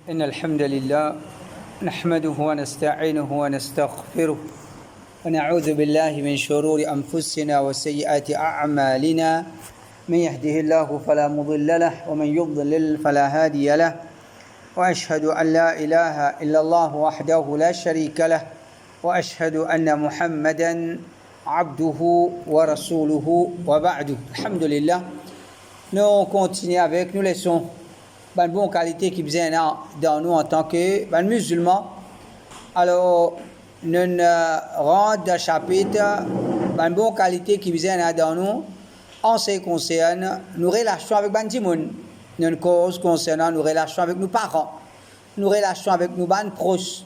إن الحمد لله نحمده ونستعينه ونستغفره ونعوذ بالله من شرور أنفسنا وسيئات أعمالنا من يهده الله فلا مضل له ومن يضلل فلا هادي له وأشهد أن لا إله إلا الله وحده لا شريك له وأشهد أن محمدا عبده ورسوله وبعد الحمد لله. Nous continuons avec, nous laissons une bonne qualité qui vient dans nous en tant que musulmans. Alors, nous rendons chapitre, une bonne qualité qui vient dans nous en ce qui concerne nos relations avec les gens, nos causes concernant nos relations avec nos parents, nos relations avec nos proches,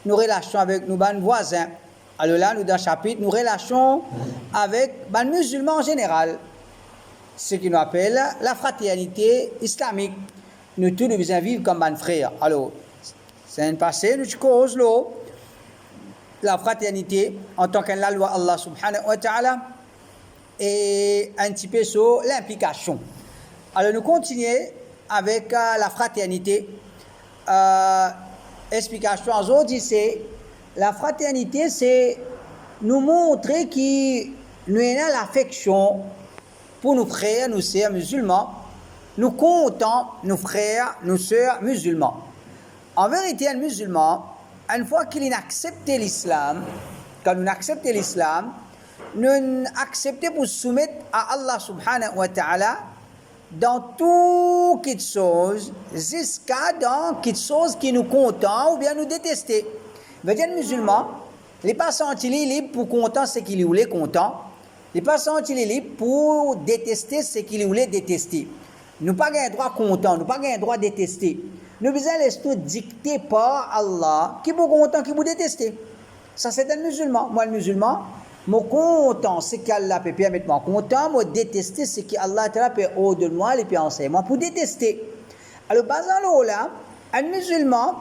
nos relations avec nos voisins. Alors là, nous dans le chapitre, nos relations avec les musulmans en général. Ce qui nous appelle la fraternité islamique. Nous tous nous devons vivre comme un frère. Alors, c'est un passé, nous cause la fraternité en tant que la loi Allah subhanahu wa ta'ala et un petit peu sur l'implication. Alors, nous continuons avec la fraternité. Explication aux autres, c'est la fraternité, c'est nous montrer que nous avons l'affection pour nos frères, nos sœurs musulmans, nous comptons nos frères, nos sœurs musulmans. En vérité, un musulman, une fois qu'il a accepté l'islam, quand nous acceptons l'islam, nous acceptons pour soumettre à Allah subhanahu wa ta'ala dans toute chose, jusqu'à dans quelque chose qui nous content ou bien nous détester. Veut dire, un musulman, il n'est pas senti libre pour content ce qu'il voulait content. Il n'est pas senti libre pour détester ce qu'il voulait détester. Nous n'avons pas le droit content, nous n'avons pas le droit détester. Nous devons laisser dicter par Allah qui est content, qui est détester. Ça, c'est un musulman. Moi, le musulman, je suis content ce qu'Allah peut permettre, moi content, moi détester ce qu'Allah peut au-delà de moi, et puis enseigner. Moi, pour détester. Alors, basant là, un musulman,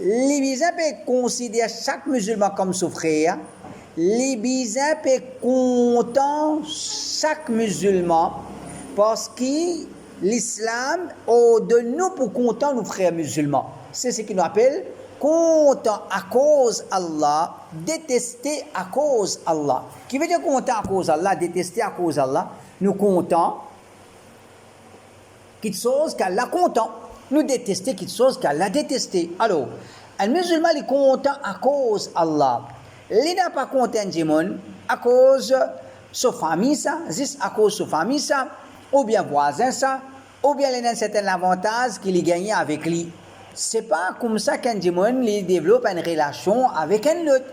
les bisans peuvent considérer chaque musulman comme son frère. Les bisans peuvent content chaque musulman parce que l'islam de nous pour content nos frères musulmans. C'est ce qu'il nous appelle content à cause Allah, détester à cause Allah. Qui veut dire content à cause Allah, détester à cause Allah. Nous comptons quelque chose qu'Allah content. Nous détester quelque chose qu'Allah détesté. Alors, un musulman est content à cause Allah. Il n'a pas content du monde à cause de sa famille, ça, juste à cause de sa famille, ça, ou bien voisin, ça, ou bien il a un certain avantage qu'il a gagné avec lui. Ce n'est pas comme ça qu'un démon développe une relation avec un autre.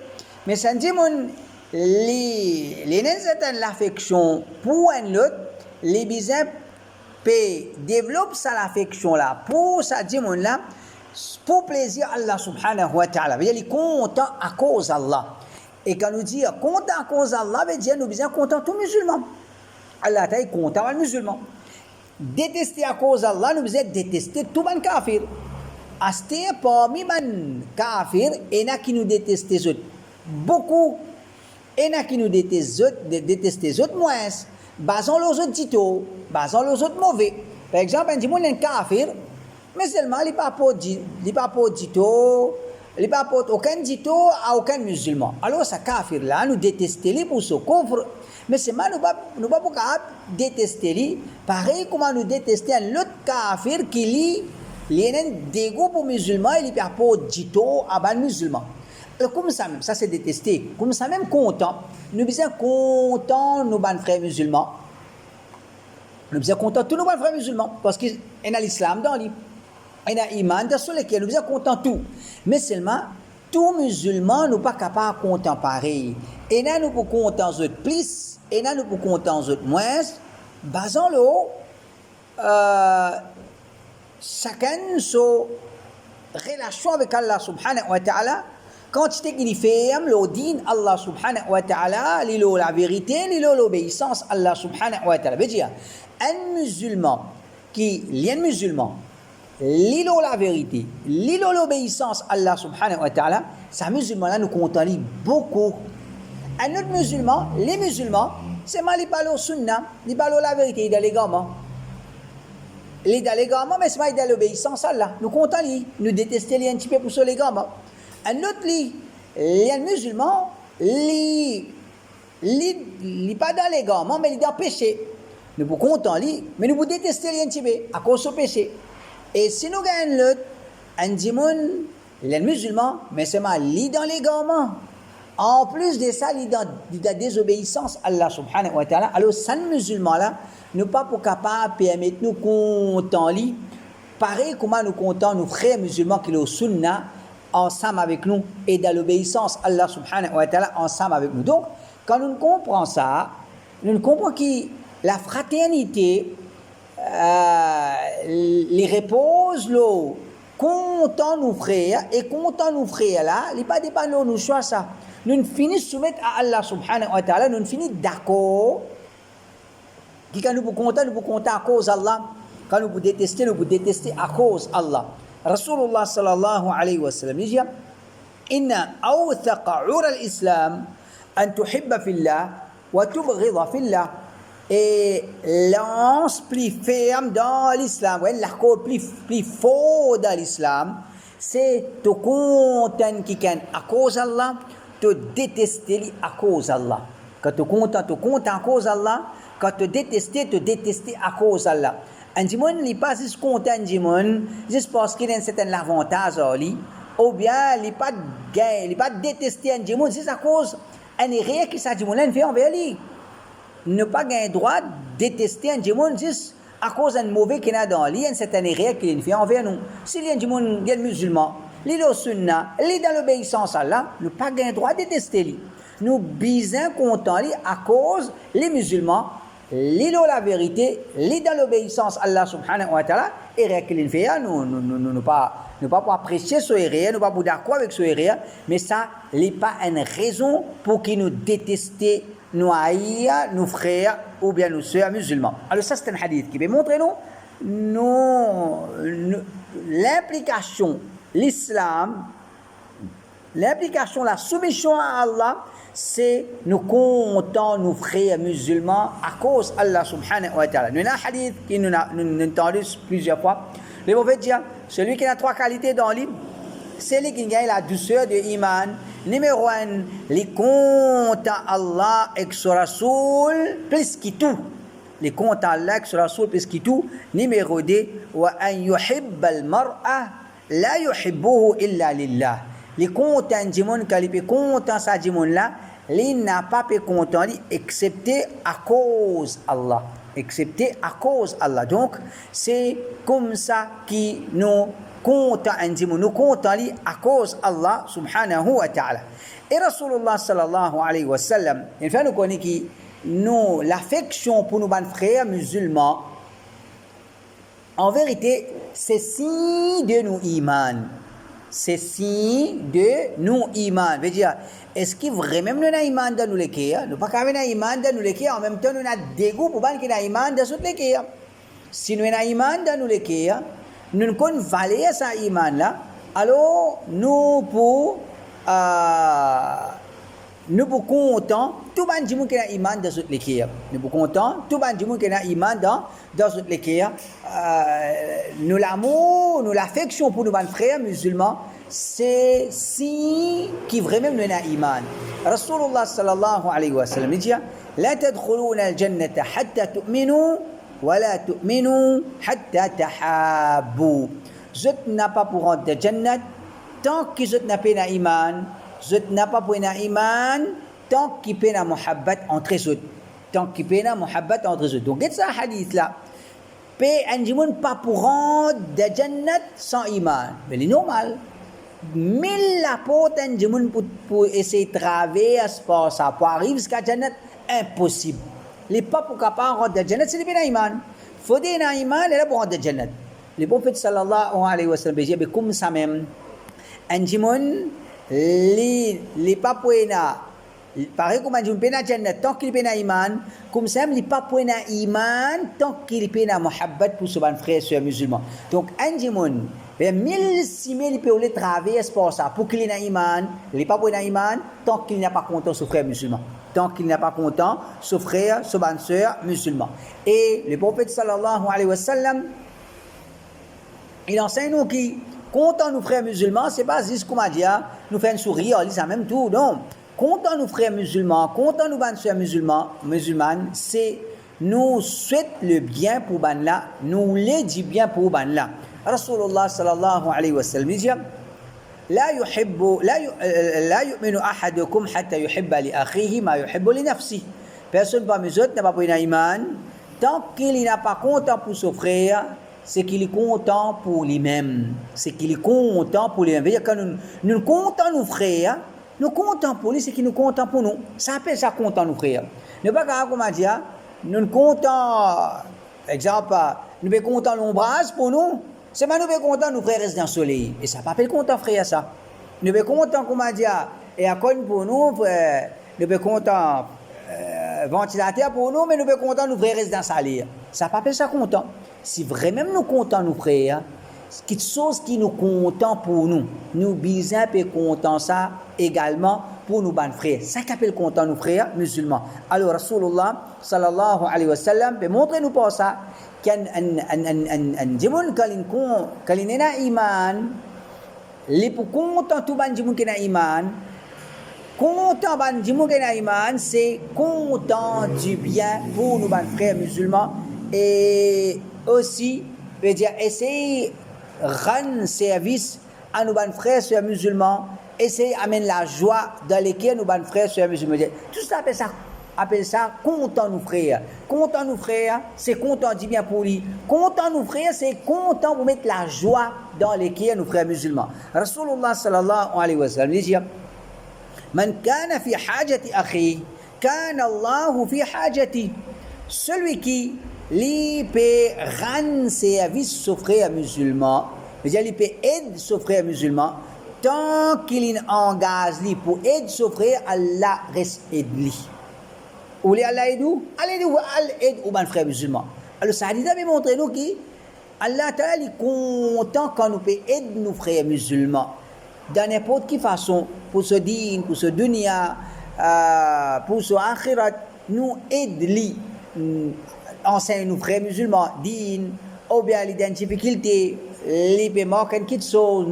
Mais c'est un démon, il a une certaine affection pour un autre, les bisins développe sa affection là pour sa démon là pour plaisir Allah subhanahu wa ta'ala. Il est content à cause d'Allah. Et quand nous disons content à cause d'Allah, veut dire nous sommes contents tous musulmans. Allah est content aux musulmans. Détester à cause d'Allah, nous sommes détester tout les kafirs. Asté parmi les kafirs, il y en a qui nous détestent les autres. Beaucoup. Il y en a qui nous détestent les autres moins. Basons les autres dito, basons les autres mauvais. Par exemple, un dit un kafir, mais seulement il n'y a pas dito, il n'y a pas aucun dito à aucun musulman. Alors, ce kafir-là, nous détestons lui pour ce coffre. Mais c'est mal, nous ne pouvons pas détester lui. Pareil comme nous détestons l'autre kafir qui lui, il a un dégoût pour musulman, il n'y a pas dito à un musulman. Alors, comme ça même, ça c'est détesté. Comme ça même, content. Nous sommes contents, nos frères musulmans. Nous sommes contents, tous nos frères musulmans. Parce qu'il y a l'islam dans lui. Il y a l'iman sur lequel nous sommes contents tout. Mais seulement, tous musulmans ne sont pas capables de compter pareil. Et là, nous pouvons compter en autres plus. Et là, nous pouvons compter en autres moins. Basons-le. Chacun sa relation avec Allah subhanahu wa ta'ala. Quand tu t'es ferme, le din Allah subhanahu wa ta'ala, la vérité, l'obéissance Allah subhanahu wa ta'ala. Veut dire, un musulman qui est un musulman, la vérité, l'obéissance Allah subhanahu wa ta'ala, ce musulman-là nous comptons beaucoup. Un autre musulman, les musulmans, c'est mal, ils parlent au sunnah, ils parlent la vérité, ils parlent les gamins. les dans l'égarement, mais c'est pas dans l'obéissance à Allah. Nous comptons lui, nous détestons les un petit peu pour sur l'égarement. Un autre lui, les musulmans, les pas dans l'égarement, mais les dans le péché. Nous vous comptons lui, mais nous vous détestons les un petit peu à cause du péché. Et si nous gagnons l'autre, un dimoun, les musulmans, mais c'est mal, li dans l'égarement. En plus de ça, il dans la désobéissance à Allah subhanahu wa ta'ala. Alors, ces musulmans-là, nous pas pour capable permettre nous comptons li, pareil comment nous comptons nos frères musulmans qui sont au sunnah ensemble avec nous et dans l'obéissance à Allah subhanahu wa ta'ala ensemble avec nous. Donc, quand nous comprenons ça, nous comprenons que la fraternité, les repose l'eau, comptons nos frères et comptons nos frères là, il n'y a pas de dépendant nous choix ça. Nous finissons soumettre à Allah subhanahu wa ta'ala, nous finissons d'accord. Quand nous vous comptons à cause d'Allah. Quand nous vous détestez à cause d'Allah. Rasulullah sallallahu alayhi wa sallam dit Inna awthaqa ura al-islam an tuhibba fillah wa tubghidha fillah. Et l'anse plus ferme dans l'islam, l'accord plus fort dans l'islam, c'est te content qui can à cause d'Allah, te détester à cause d'Allah. Quand tu content à cause d'Allah, quand tu détester à cause d'Allah. Un dimon n'est pas juste content dimon, juste parce qu'il a un certain avantage à lui, ou bien il n'est pas gain, il n'est pas détesté un dimon, juste à cause d'un erreur que ça dimon fait envers lui. Ne pas gagner droit de détester un dimon juste à cause d'un mauvais qu'il a dans lui, un certain erreur qu'il fait envers nous. S'il y a un dimon qui est musulman, il est au sunnah, il est dans l'obéissance à Allah, ne pas gagner droit de détester lui. Nous bisons contents à cause les musulmans, les la vérité, les dans l'obéissance à Allah subhanahu wa ta'ala, et rien qu'il fait, nous pas pour apprécier ce erreur, nous pas pour d'accord avec ce erreur, mais ça n'est pas une raison pour qu'ils nous détester, nous haïr, nos frères ou bien nos sœurs musulmans. Alors ça c'est un hadith qui va montrer l'implication, l'islam, l'implication, la soumission à Allah, c'est nous comptons nos frères musulmans à cause d'Allah subhanahu wa ta'ala. Nous avons un hadith qui nous entendu plusieurs fois. Le prophète dit, celui qui a trois qualités dans lui, c'est lui qui gagne la douceur de l'iman. Numéro un, les comptes à Allah et son Rasoul plus que tout. Les comptes à Allah et son Rasoul plus que tout. Numéro deux, wa an yuhibba al-mar'a la yuhibbuhu illa lillah. Les comptes à Jimon, quand il compte à sa Jimon là, il n'a pas pu compter excepté à cause Allah. Excepté à cause Allah. Donc, c'est comme ça que nous comptons à Jimon. Nous comptons à cause Allah subhanahu wa ta'ala. Et Rasulullah sallallahu alayhi wa sallam, il fait nous connaître que nous, l'affection pour nos frères musulmans, en vérité, c'est signe de nos iman. C'est signe de nous iman. Veut dire, est-ce que vraiment nous avons iman dans nous les cœurs? Nous pas qu'avons iman dans nous les cœurs, en même temps nous avons dégoût pour ban qui a iman dans toutes les cœurs. Si nous avons iman dans nous les cœurs, nous ne connaissons valer ça iman là, alors nous pour comptons tout ban jimu qui a iman dans toutes les cœurs. Nous pour comptons tout ban jimu qui a iman dans toutes les cœurs. Nous l'amour, nous l'affection pour nos frères musulmans, c'est si qui vraiment nous avons iman. Rasulullah sallallahu alayhi wa sallam dit لا تدخلون الجنة حتى تؤمنوا ولا تؤمنوا حتى تحابوا. Je n'ai pas pour rentrer Jannat tant que je n'ai pas iman. Je n'ai pas pour iman tant qu'il n'y a pas muhabbat entre eux. Tant qu'il n'y a pas muhabbat entre eux. Donc, c'est ça hadith là. Pe anjimun pas pour rentrer de Jannat sans iman. Mais c'est normal. Mille la porte anjimun pour essayer de traverser par ça, pour arriver jusqu'à Jannat, impossible. Les pas pour capable rentrer de Jannat, c'est bien iman. Faut dire iman, et là pour rentrer de Jannat. Le prophète sallallahu alayhi wa sallam dit, comme ça même, anjimun, les pas pour pareil comme anjimun pena Jannat, tant qu'il pena iman, comme ça même, les pas pour iman, tant qu'il pena muhabbat pour son frère et soeur musulman. Donc, anjimun, 1000 il peut les traverser pour ça, pour qu'il ait iman, il n'est pas pour iman, tant qu'il n'a pas content son frère musulman. Tant qu'il n'a pas content son frère, son soeur musulman. Et le prophète sallallahu alayhi wa sallam, il enseigne nous qui content nous frères musulmans, c'est pas juste comme dire nous faire un sourire, on dit ça même tout, non. Content nous frères musulmans, content nous bonnes sœurs musulmanes, c'est nous souhaite le bien pour ban là, nous les dit bien pour ban là. Rasulullah sallallahu alayhi wa sallam dit لا يؤمن أحدكم حتى يحب لأخيه ما يحب لنفسه. Personne parmi eux n'a pas pris un iman tant qu'il n'a pas content pour son frère, c'est qu'il est content pour lui-même. C'est qu'il est content pour lui-même. C'est-à-dire que nous comptons nos frères, nous comptons pour lui, c'est qu'il nous compte pour nous. Ça appelle ça content nos frères. Ne pas comment dire, nous comptons, exemple, nous sommes contents l'ombrage pour nous. C'est pas nous sommes contents nos frères restent dans le soleil. Et ça s'appelle content frère ça. Nous sommes contents comment dire, et à quoi pour nous, nous sommes contents ventilateur pour nous, mais nous sommes contents nous frères restent dans le salaire. Ça s'appelle ça content. Si vraiment nous comptons nos frères, quelque chose qui nous content pour nous, nous bisons et contents ça également pour nos bons frères. Ça qu'appelle content nos frères musulmans. Alors Rasulullah sallallahu alayhi wa sallam peut montrer nous pas ça qu'un jimun kalina iman les pour content tout ban jimun kena iman content ban jimun kena iman c'est content du bien pour nos bons frères musulmans et aussi veut dire essayer rendre service à nos bons frères et musulmans, essayer d'amener la joie dans lesquelles nos bons frères et musulmans. Tout ça appelle ça content nous frères. Content nous frères, c'est content du bien pour lui. Content nous frères, c'est content pour mettre la joie dans lesquelles nos frères musulmans. Rasulullah sallallahu alayhi wa sallam dit Man kana fi hajati akhi, kana Allahu fi hajati. Celui qui il peut rendre service aux frères musulmans, c'est-à-dire il peut aider ses frères musulmans, tant qu'il engage pour aider ses frères, Allah reste aide lui. Ou les Allah aide où? Allah aide aux frères musulmans. Alors ça a déjà montré nous que Allah Ta'ala est content quand nous peut aider nos frères musulmans dans n'importe quelle façon, pour ce din, pour ce dunya, pour ce akhirat, nous aide lui. Enseigne nos frères musulmans, din, ou bien les difficultés, les paiements, quelque chose,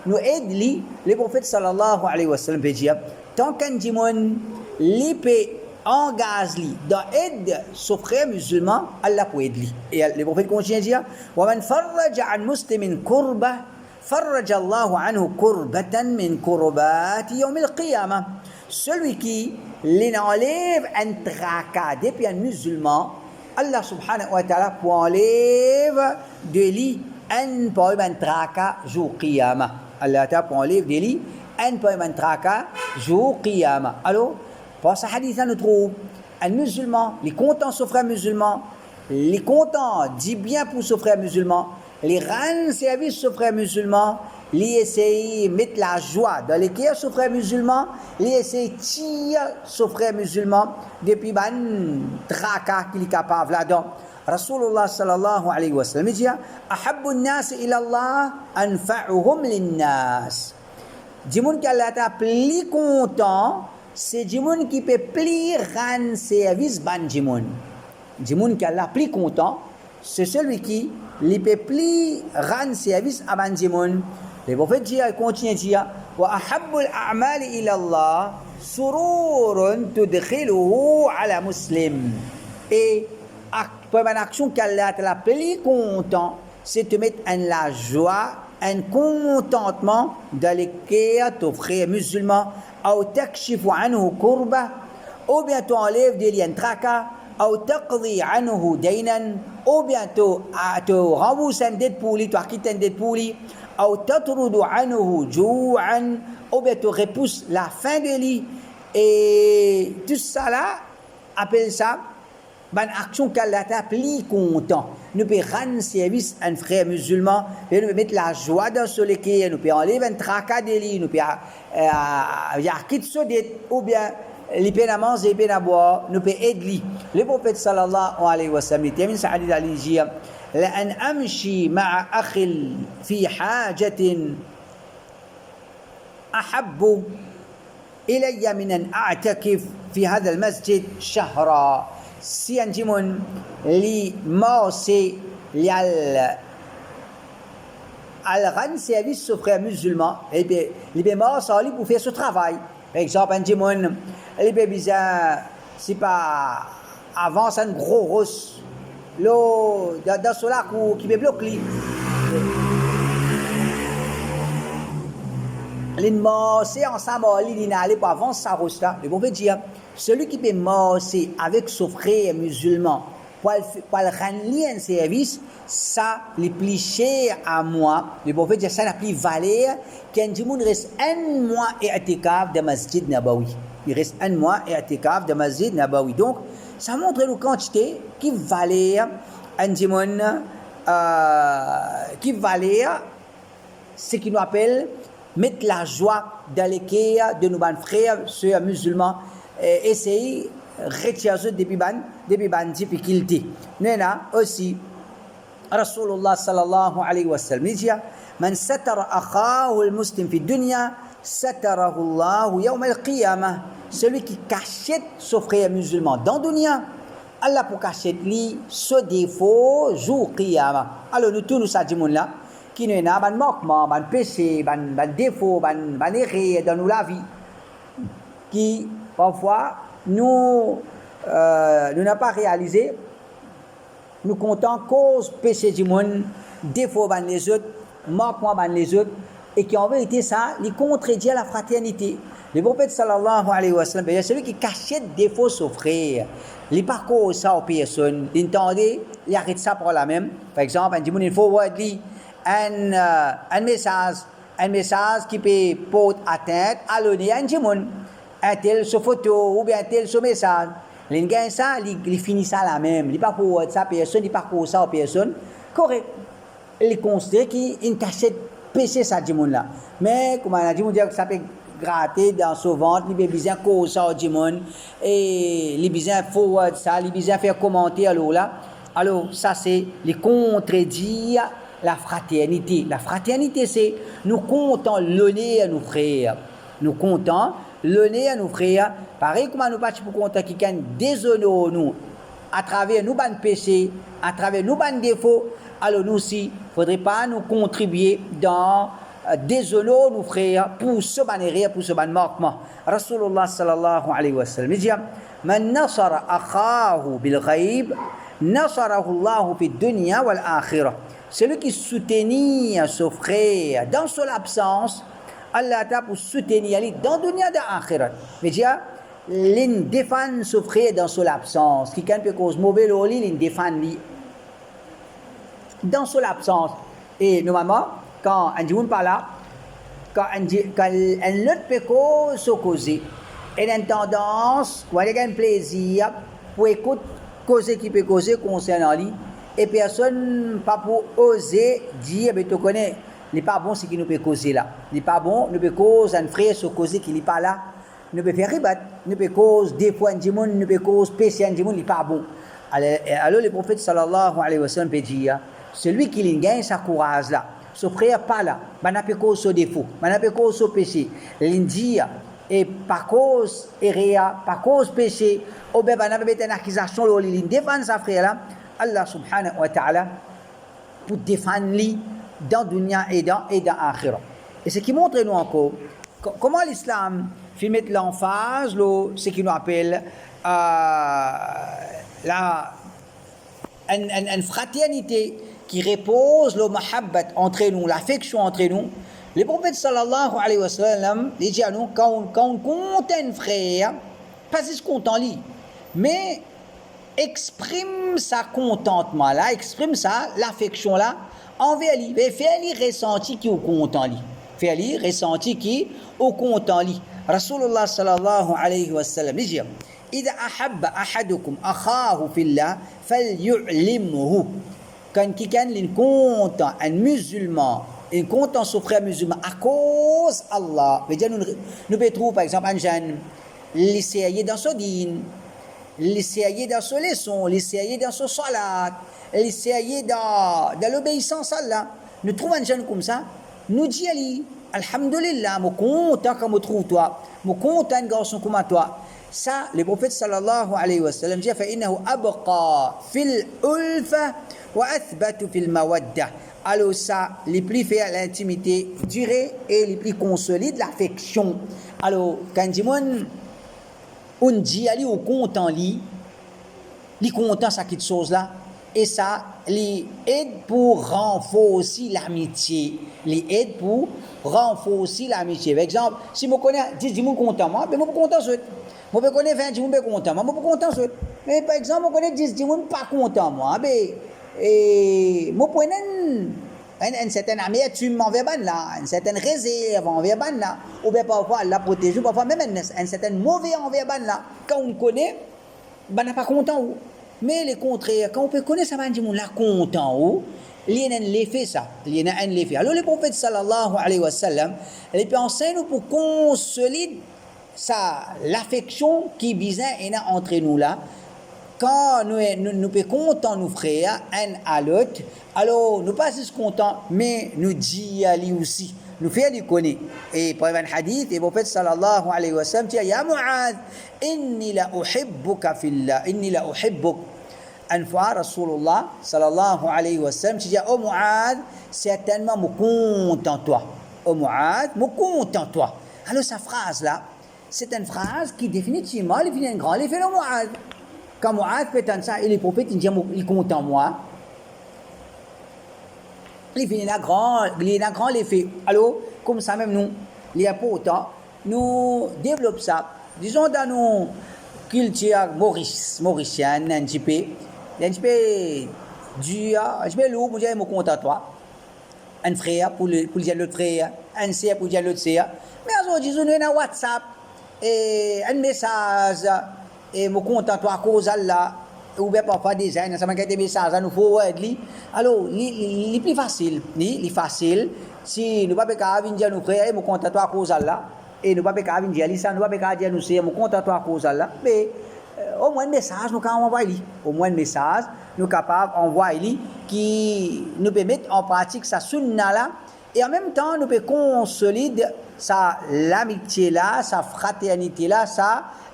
nous aide lui. Le prophète sallallahu alayhi wa sallam peut dire, tant qu'un dimon, les peut engage lui dans aide son frère musulman, Allah peut aider lui. Et le prophète continue à dire, وَمَنْ فَرَّجَ عَنْ مُسْلِمٍ كُرْبَةً فَرَّجَ اللَّهُ عَنْهُ كُرْبَةً مِنْ كُرْبَاتِ يَوْمِ الْقِيَامَةِ. Celui qui l'enlève un tracas depuis un musulman, Allah subhanahu wa ta'ala pour enlève de lui un poème tracas jour qiyamah. Allah ta'ala pour enlève de lui un poème tracas jour qiyamah. Alors, par ce hadith, nous trouvons un musulman, les contents son frère musulman, les contents dit bien pour son frère musulman, les rendre service son frère musulman, les essayer de mettre la joie dans les cœurs son frère musulman, les essayer de tirer son frère musulman depuis ban tracas qu'il est capable là-dedans. Rasulullah sallallahu alayhi wa sallam dit Ahabbu an-nas ila Allah anfa'uhum lin-nas. Dimoun qui Allah t'a plus content, c'est dimoun qui peut plus rendre service ban dimoun. Dimoun qui Allah plus content, c'est celui qui ne peut plus rendre service à ban dimoun. Le prophète dit, il continue à dire Wa ahabbul a'mali ila Allah sururun tudkhiluhu ala muslim. Et pour une action qu'Allah t'a plus content, c'est de mettre en la joie, un contentement dans les cœurs de ton frère musulman, ou takshifu anhu kurba, ou bien tu enlèves des liens tracas, ou taqdi anhu daynan, ou bien tu rembourses une dette pour lui, tu acquittes une dette pour lui, ou tatrudu anhu jou'an, ou bien tu repousses la fin de lui. Et tout ça là, appelle ça une action qu'Allah t'a plus content. Nous pouvons rendre service à un frère musulman, nous pouvons mettre la joie dans ce lequel, nous pouvons enlever un tracas de lui, nous pouvons quitter ce dette, ou bien les peines à manger, les peines à boire, nous pouvons aider lui. Le prophète sallallahu alayhi wa sallam, il termine sa hadith à l'Injil, لأن أمشي مع أخي في حاجة أحب إلي من أن أعتكف في هذا المسجد شهرا. Si un dimon li morse li al elle rend service aux frères musulmans, et bien, les bémors sont là pour faire ce travail. Par exemple, un démon, les bébés, c'est pas avant, c'est un gros russe. Là, dans ce lac qui me bloque, les morcer ensemble, ils n'allaient pas avant ça russe là. Le bon veut dire, celui qui peut morcer avec son frère musulman, pour le rendre un service, ça, les plus cher à moi, le bon veut dire, ça n'a plus valeur qu'un démon reste un mois et attikaf de Masjid Nabawi. Il reste un mois et attikaf de Masjid Nabawi. Donc, ça montre la quantité qui valait un démon, qui valait ce qu'il nous appelle mettre la joie dans les cœurs de nos frères, ceux musulmans, essayer de retirer des difficultés. Nous avons aussi, Rasulullah sallallahu alayhi wa sallam, il dit, Man satara akhahu al-muslim fi dunya, satarahu Allah yawm al-qiyamah. Celui qui cachette son frère musulman dans le dunya, Allah pour cacher lui ce défaut jour qiyamah. Alors nous tous nous savons là qui nous a ban manquement, ban péché, ban défaut, ban erreur dans la vie qui parfois nous n'a pas réalisé, nous comptons cause péché du monde, défaut ban les autres, manquement ban les autres, et qui en vérité ça, il contredit la fraternité. Le prophète sallallahu alayhi wa sallam, il y a celui qui cachette défaut son frère, il parcourt ça aux personnes, il entendait, il arrête ça pour la même. Par exemple, il faut voir un message qui peut porter atteinte à l'honneur à un démon, un tel sur photo ou bien un tel sur message. Il gagne ça, il finit ça la même. Il parcourt ça personne, il parcourt ça aux personnes. Correct. Il considère qu'il cachette péché ça démon là. Mais comme on a dit, on dit que ça peut gratter dans son ventre, il a besoin de cause ça au démon et il a besoin de forward ça, il a besoin de faire commenter alors là. Alors ça c'est les contredire la fraternité. La fraternité, c'est nous comptons l'honneur à nos frères. Nous comptons l'honneur à nos frères. Pareil comme nous pas pour compter qui can déshonore nous à travers nos bonnes péchés, à travers nos bonnes défauts. Alors nous aussi, il ne faudrait pas nous contribuer dans déshonorer nos frères pour ce bon erreur, pour ce bon manquement. Rasulullah sallallahu alayhi wa sallam dit Man nasara akhahu bil ghaib, nasarahu Allah fi dunya wal akhirah. Celui qui soutenir son frère dans son absence, Allah t'a pour soutenir lui dans le dunya et dans l'akhirat. Mais dia, l'in défend son frère dans son absence. Qui peut cause mauvais loli, l'in défend lui dans son absence. Et normalement, quand un dit pas là, quand un autre peut causer, et une tendance, ou un plaisir pour écouter causer qui peut causer concernant lui. Et personne pas pour oser dire, mais tu connais, il n'est pas bon ce qui nous peut causer là. Il n'est pas bon, nous peut causer un frère se causer qui n'est pas là. Nous peut faire ribat, nous peut causer des fois un démon, nous peut causer péché un démon, il n'est pas bon. Alors le prophète sallallahu alayhi wa sallam peut dire, celui qui gagne sa courage là, ce frère pas là, il n'a pas cause son défaut, il n'a pas cause son péché. Il dit, et par cause erreur, par cause péché, ou bien il n'a pas une accusation, il défend sa frère là. Allah subhanahu wa ta'ala pour défendre lui dans dunya et dans akhirah. Et ce qui montre nous encore comment l'islam fait mettre l'emphase ce qui nous appelle une fraternité qui repose le mahabbat entre nous, l'affection entre nous. Le prophète sallallahu alayhi wa sallam il dit à nous quand on compte un frère pas juste content lui mais exprime sa contentement là, exprime ça, l'affection là envers lui, et fait lui ressentir qui au content lui, fait lui ressentir qui au content lui. Rasulullah sallallahu alayhi wa sallam dit إذا أحب أحدكم أخاه في الله فليعلمه. Quand quelqu'un est content, un musulman, est content son frère musulman à cause Allah. Nous pouvons trouver par exemple un jeune, l'essayer dans son dîne, l'essayer dans son leçon, l'essayer dans son salat, l'essayer dans l'obéissance à Allah. Nous trouvons un jeune comme ça, nous disons Alhamdulillah, je suis content comme tu trouves toi, je suis content un garçon comme toi. Ça, le prophète sallallahu alayhi wa sallam dit فإنه أبقى في الألفة وأثبت في المودة. alors ça, les plus fait l'intimité durer et les plus consolide l'affection. Alors, quand on dit, allez au compte en lit, les content ça quelque chose là, et ça, les aide pour renforcer l'amitié. Les aide pour renforcer l'amitié. Par exemple, si je connais 10 personnes content moi, ben moi content ça. Moi je connais 20 personnes content moi, moi content ça. Mais par exemple, je connais 10 personnes pas content moi, ben et moi prenais une certaine amertume envers ban là, une certaine réserve envers ban là, ou bien parfois la protéger, parfois même une certaine mauvaise envers ban là. Quand on connaît, ben n'a pas content ou. Mais le contraire, quand on peut connaître ça, on là content ou. Il y a un effet ça, il y a un effet. Alors le prophète sallallahu alayhi wa sallam, il peut enseigner nous pour consolider ça, l'affection qui bizarre entre nous là. Quand nous sommes contents, nous frères, un à l'autre, alors nous pas juste contents, mais nous disons à lui aussi. Nous faisons du connaître. Et pour un hadith, le prophète sallallahu alayhi wa sallam dit Ya Mu'adh, inni la uhibbuka fillah, inni la uhibbuk. Une fois, Rasulullah sallallahu alayhi wa sallam dit Oh Mu'adh, certainement, je suis content toi. Oh Mu'adh, je suis content toi. Alors, cette phrase-là, c'est une phrase qui définitivement, il fait un grand effet de Mu'adh. Quand Mu'adh fait ça, et le prophète il dit il est content moi. Il fait un grand effet. Alors, comme ça même nous, il y a pas autant, nous développons ça. Disons dans nos cultures mauriciennes, un petit peu dur, un petit peu lourd, pour dire je suis content toi. Un frère pour dire l'autre frère, un sœur pour dire l'autre sœur. Mais aujourd'hui, nous avons un WhatsApp, et un message, et je suis content toi à cause d'Allah. Ou bien parfois des gens, ça m'a des messages à nous forward. Alors, il est plus facile. Il est facile. Si nous ne pouvons pas dire nous frères, nous comptons à cause d'Allah. Et nous ne pouvons pas dire ça, nous ne pouvons pas dire nous frères, nous comptons à cause d'Allah. Mais au moins un message, nous pouvons envoyer. Au moins un message, nous sommes capables d'envoyer qui nous permet en pratique sa sunna là. Et en même temps, nous pouvons consolider l'amitié là, sa fraternité là,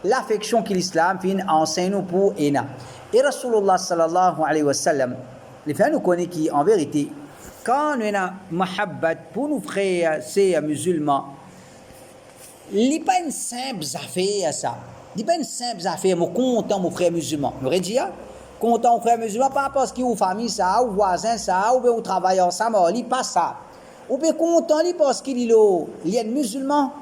l'affection que l'islam enseigne nous pour Ena. Et Rasulullah sallallahu alayhi wa sallam, les frères nous connaissent qui, en vérité, quand nous avons mahabbat pour nos frères, c'est musulmans, il n'est pas une simple affaire ça. Il n'est pas une simple affaire, moi content mon frère musulman. Nous aurait dit, content mon frère musulman, pas parce qu'il y a une famille ça, ou voisin ça, ou bien on travaille ensemble, il n'est pas ça. Ou bien content parce qu'il y a un musulman,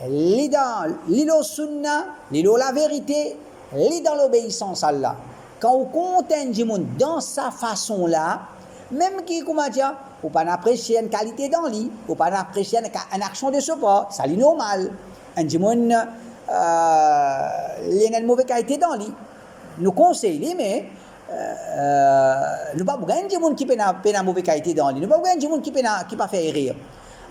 il est dans sunna, il est dans la vérité, il est dans l'obéissance à Allah. Quand on contente du monde dans sa façon là, même qui, comment dire, faut pas apprécier une qualité dans lui, faut pas apprécier une action de support, ça est normal. Un du monde, il y a une mauvaise qualité dans lui. Nous conseillons, mais nous pas besoin de monde qui peut une mauvaise qualité dans lui. Nous pas besoin de monde qui peut faire rire.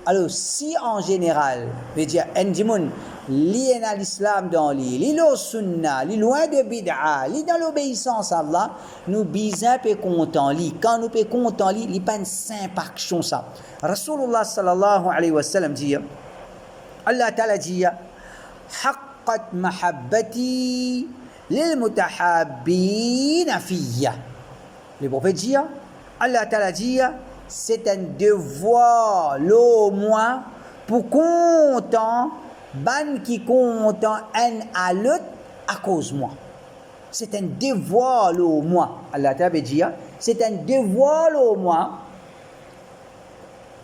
Alors, si en général, je veux dire, un monde lié à l'islam dans lui, lié au sunna, lié loin de bid'a, lié dans l'obéissance à Allah, nous bisons peu content lui. Quand nous peu content lui, il n'y a pas une simple action ça. Rasulullah sallallahu alayhi wa sallam dit, Allah ta'ala dit, haqqat mahabbati lil mutahabbina fiyya. Le prophète dit, Allah ta'ala dit, c'est un devoir, au moins, pour content, ban qui content un à l'autre à cause de moi. C'est un devoir, au moins. Allah Ta'ala dit, c'est un devoir, au moins,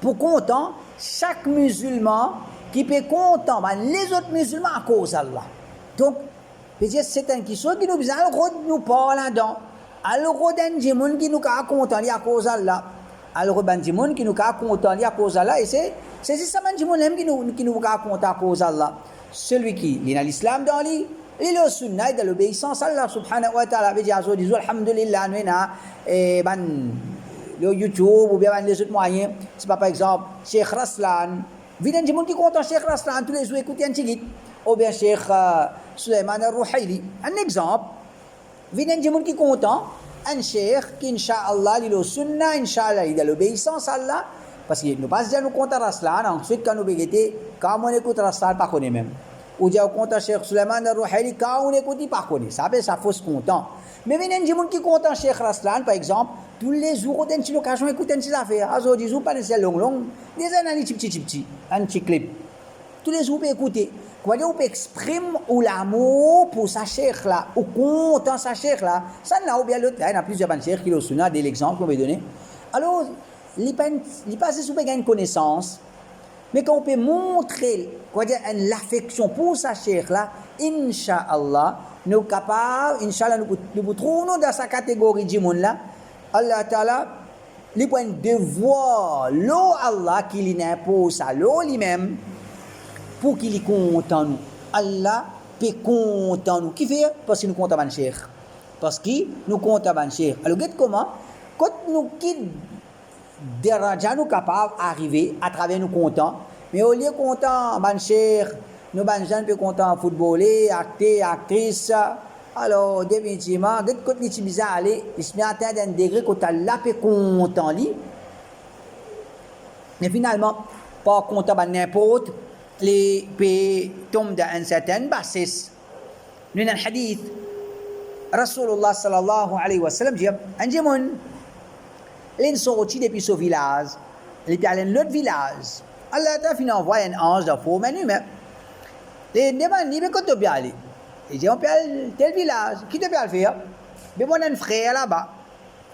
pour content, chaque musulman qui peut content, ban les autres musulmans à cause d'Allah. Donc, c'est un qui soit qui nous besoin, nous parle là-dedans. Alors, d'un gens qui nous content à cause d'Allah. Alors, ben, des gens qui nous content à cause d'Allah, et c'est ça, ben, des gens qui nous content à cause d'Allah. Celui qui est dans l'islam dans lui, il est au sunnah et dans l'obéissance à Allah subhanahu wa ta'ala. Il dit, alhamdulillah, nous et ben, le YouTube ou bien les autres moyens. C'est pas par exemple, Cheikh Raslan. Il y a des gens qui content Cheikh Raslan, tous les jours écouter un tigit. Ou bien Cheikh Suleiman al-Ruhaili. Un exemple, il y a des gens qui content. Un cheikh qui, Inch'Allah, il est au sunnah, Inch'Allah, il est à l'obéissance à Allah. Parce que nous pas dire nous comptons Raslan, ensuite quand nous bégayons, quand on écoute Raslan, pas connaît même. Ou dire on compte Cheikh Suleiman al-Ruhaili, quand on écoute, pas connaît. Ça fait ça fausse content. Mais il y a des gens qui comptent Cheikh Raslan, par exemple, tous les jours, on a une occasion d'écouter une petite affaire. Aujourd'hui, vous pas de long, des analyses petit, un petit clip. Tous les jours, vous pouvez écouter. Vous pouvez exprimer l'amour pour sa chère là, ou content sa chère là. Ça, là, ou bien l'autre, là, il y a plusieurs chères qui le sont, des exemples qu'on peut donner. Alors, il passe sur une connaissance, mais quand on peut montrer l'affection pour sa chère là, Inch'Allah, nous sommes capables, Inch'Allah, nous trouvons dans sa catégorie du monde là, Allah Ta'ala, il point de voir l'eau Allah qui l'impose à l'eau lui-même pour qu'il est content nous. Allah peut content nous. Qui fait? Parce qu'il nous compte à cher. Parce qu'il nous compte à cher. Alors, regardez comment, quand nous quittons déjà nous capables d'arriver à travers nous contents, mais au lieu content, cher, nous gens peu contents footballer, acteurs, actrices. Alors, définitivement, quand les petits bizarres aller, ils se mettent à atteindre un degré quand Allah peut content lui. Mais finalement, pas content n'importe, les pays tombent dans une certaine bassesse. Nous avons un hadith, Rasulullah sallallahu alayhi wa sallam dit, un jémon, ils sont sortis depuis ce village, ils sont allés dans l'autre village. Allah a fini envoyer un ange de forme humaine. Les demandent, mais quand tu peux aller? Ils disent, on peut aller dans tel village. Qui te peut le faire? Mais moi, j'ai un frère là-bas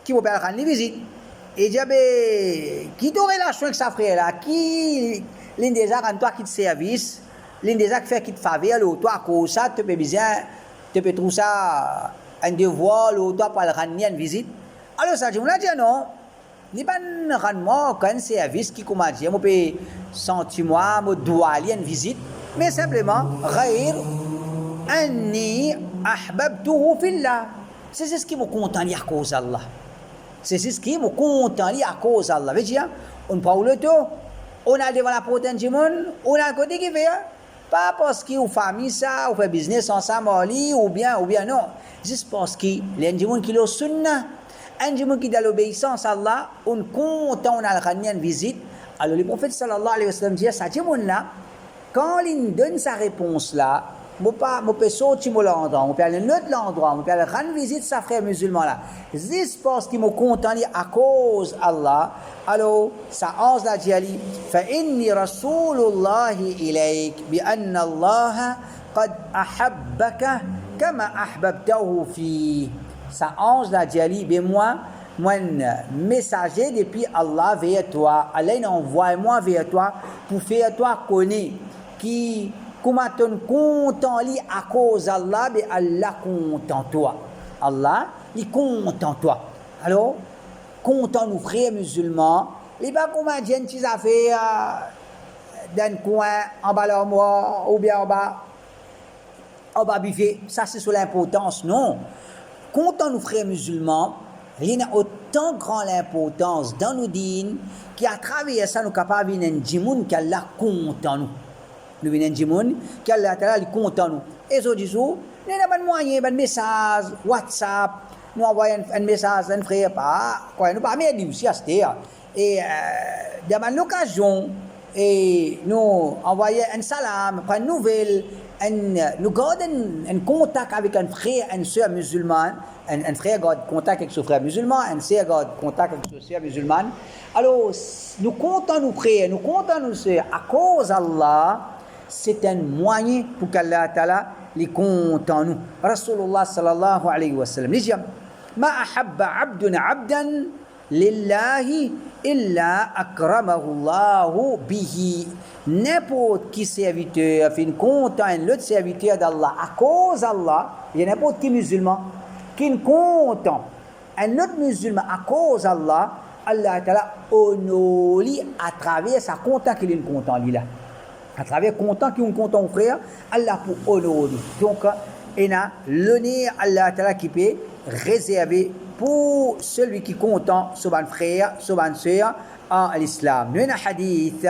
qui va faire une visite. Et je dis, qui a relation avec sa frère là? Qui l'un des gens quand toi qui te service, l'un des gens qui fait qui te faveur, ou toi, comme ça, tu peux bien, tu peux trouver ça un devoir, ou toi, pour rendre une visite. Alors, ça, je me dit non. Il n'y a pas rendre un service qui commence. Je peux sentir moi, je dois aller une visite. Mais simplement, غير أني أحببته في الله. C'est ce qui me content à cause d'Allah. C'est ce qui me content à cause d'Allah. Vous voyez, on parle le tout, on a devant la porte du monde, on a un côté qui fait, pas parce qu'il y a une famille, ça, ou fait business ensemble, ou bien non. Juste parce qu'il y a un monde qui est le sunnah, un monde qui est dans l'obéissance à Allah, on content, on a une visite. Alors le prophète sallallahu alayhi wa sallam dit, ça, ce monde-là, quand il donne sa réponse là, je peux sortir de l'endroit, je peux aller dans un autre endroit, je peux aller rendre visite sa frère musulman là. Juste parce qu'il m'a content à cause d'Allah, alors ça ange là dit Ali, فإني رسول الله إليك بأن الله قد أحبك كما أحببته فيه. Ça ange là dit Ali, ben moi messager depuis Allah vers toi, Allah envoie moi vers toi pour faire toi connaître qui comment ton content li à cause d'Allah, mais Allah content toi. Allah, il content toi. Alors, content nous frères musulmans, il pas comment dire une petite affaire dans le coin, en bas de moi, ou bien en bas buffet. Ça, c'est sur l'importance, non. Content nous frères musulmans, il y a autant grand l'importance dans nos dînes, qui à travers ça, nous sommes capables de dire que Allah content nous. Nous venons du monde, qu'Allah Ta'ala est content nous. Et ce jour, nous avons un moyen, un message, WhatsApp, nous envoyons un message à un frère, nous pas mais aussi à ce et dans l'occasion, et nous envoyons un salam, une nouvelle, nous gardons un contact avec un frère, une soeur musulmane, un frère garde contact avec son frère musulman, une soeur garde contact avec son soeur musulmane. Alors, nous comptons nos frères, nous comptons nos soeurs, à cause d'Allah, c'est un moyen pour qu'Allah Ta'ala les compte en nous. Rasulullah sallallahu alayhi wa sallam dit Ma ahabba abdun abdan lillahi illa akramahu Allahu bihi. N'importe qui serviteur fait content un autre serviteur d'Allah à cause d'Allah, il y a n'importe qui musulman qui est content un autre musulman à cause d'Allah, Allah Ta'ala honore à travers sa content qu'il est content là. À travers content qui est content frère, Allah pour honorer. Donc, il y a l'honneur Allah Ta'ala qui peut réserver pour celui qui est content sur un frère, sur une soeur en l'islam. Nous avons un hadith,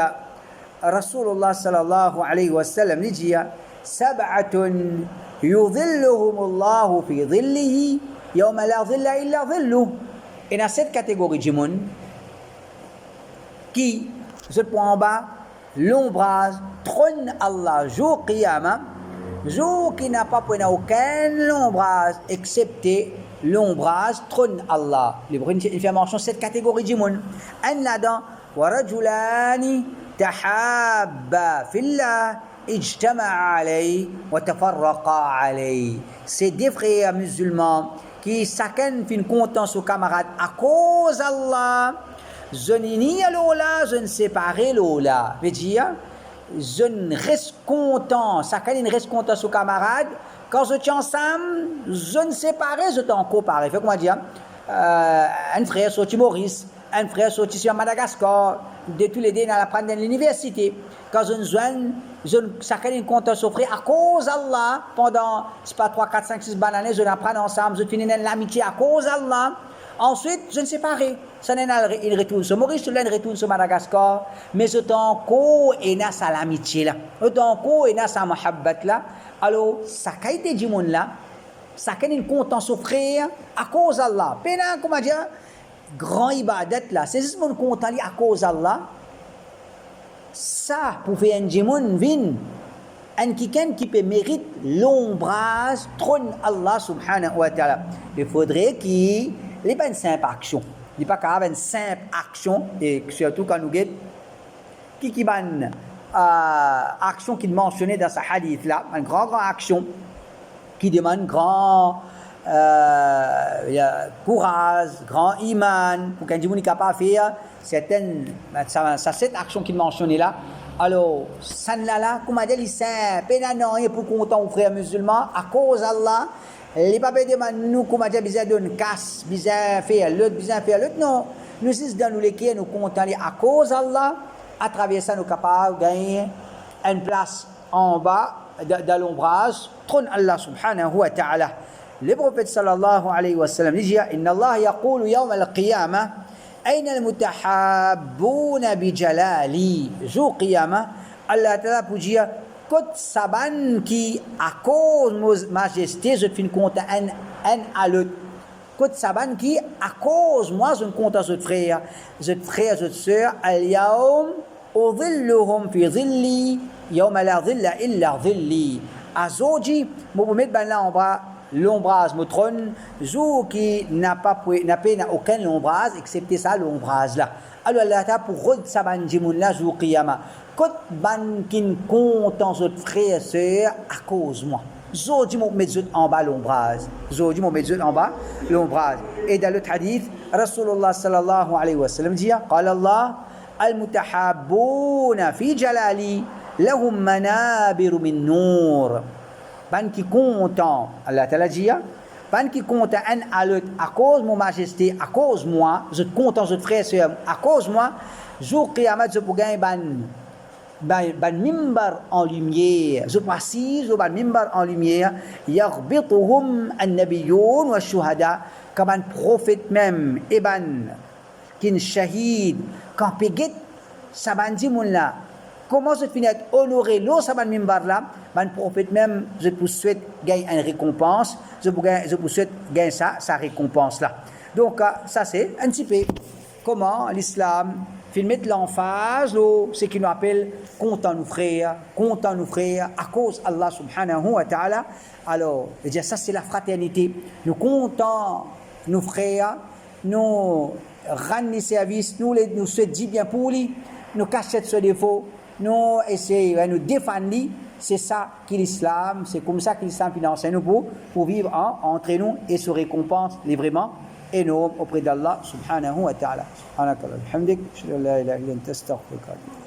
Rasulullah sallallahu alayhi wa sallam dit Sab'atun yudhilluhumullahu fi dhillihi yawma la dhilla illa dhilluh. Il y a cette catégorie de monde qui se prend en bas l'ombrage trône Allah jour qiyamah, jour qui n'a pas pris aucun ombrage excepté l'ombrage trône Allah. Les brûles, il fait mention cette catégorie de monde. Un là-dedans, ورجلان تحابا في الله اجتمع عليه وتفرقا عليه. C'est des frères musulmans qui chacun fait une content aux camarades à cause d'Allah. Je n'ai l'ola, je ne séparer l'ola. Veut dire, je ne reste content, chacun reste content aux camarades. Quand je suis ensemble, je ne séparer, je t'en comparer. Fait comment dire, un frère sorti Maurice, un frère sorti sur Madagascar, de tous les deux dans la prendre dans l'université. Quand je joins, chacun content s'offrir à cause d'Allah pendant, c'est pas 3, 4, 5, 6 bananes, je l'apprends ensemble, je finis dans l'amitié à cause d'Allah. Ensuite, je ne séparer. Ça n'est pas il retourne sur Maurice, je retourne sur Madagascar, mais je t'en co et n'a sa l'amitié là. Je t'en co et n'a sa muhabbat là. Alors, ça qualité du monde là, ça est content s'offrir à cause d'Allah. Pénal, comment dire, grand ibadat là, c'est juste mon content à cause d'Allah. Ça, pour faire un monde vin, un quelqu'un qui peut mériter l'ombrage, trône Allah subhanahu wa ta'ala. Il faudrait qu'il n'y ait pas une simple action. Il n'y a pas une simple action, et surtout quand nous guettons, qui a une action qu'il mentionnait dans ce hadith là, une grande action qui demande grand courage, grand iman, pour qu'un dimanche n'est capable de faire cette action qu'il mentionnait là. Alors, ça là, comme dit, il c'est pénal pour content aux frères musulmans à cause d'Allah. Les papiers demandent nous, comme dit, bizarre d'une casse, bizarre faire l'autre, non. Nous sommes dans nous lesquels nous comptons à cause d'Allah. À travers ça, nous sommes capables de gagner une place en bas dans l'ombrage. Trône Allah subhanahu wa ta'ala. Le prophète sallallahu alayhi wa sallam dit Inna Allah yaqulu yawm al-qiyamah Aina al-mutahabbuna bi jalali. Jour qiyamah, Allah ta'ala pour dire Côte saban qui à cause de majesté, je te fais compte un à l'autre. Côte saban qui à cause moi je ne compte à ce frère, cette sœur, al-yawm udhilluhum fi dhilli yawma la dhilla illa dhilli. Azoji, moi mettre ben là en bas l'ombrage me trône, jour qui n'a aucun ombrage excepté ça l'ombrage là. Alors Allah ta pour rod saban jimoun là jour qiyama. Côte ban qui compte en votre frère et sœur à cause moi. Zodi mon mettre en bas l'ombrage. Zodi mon mettre en bas l'ombrage. Et dans le hadith, Rasulullah sallallahu alayhi wa sallam dit قال الله المتحابون في جلالي لهم منابر من نور. Ban qui content, Allah t'a dit, ban qui content un à l'autre à cause de mon majesté, à cause de moi, je te content, je te frère, à cause de moi, jour Qiyamah, je peux gagner ban mimbar en lumière, je précise, ban mimbar en lumière, yaghbituhum an-nabiyyun wa shuhada, comme un prophète même, et ban, qui est shahid, quand péguet, ça ban dit mon là, comment je finis être honoré l'eau ça ban mimbar là, ban prophète même, je vous souhaite gagner une récompense, je vous souhaite gagner sa récompense là. Donc ça c'est un petit peu comment l'islam fait mettre l'emphase, ce qu'il nous appelle content nous frères, à cause Allah subhanahu wa ta'ala. Alors, je dis ça c'est la fraternité. Nous comptons nos frères, nous rendons service, nous souhaitons dire bien pour lui, nous cachons ce défaut, nous essayons de nous défendre. C'est ça qui est l'islam, c'est comme ça que l'islam finance nous pour vivre entre nous et se récompense vraiment énorme auprès d'Allah subhanahu wa ta'ala. Subhanakallah, alhamdik, la ilaha illa anta astaghfiruka.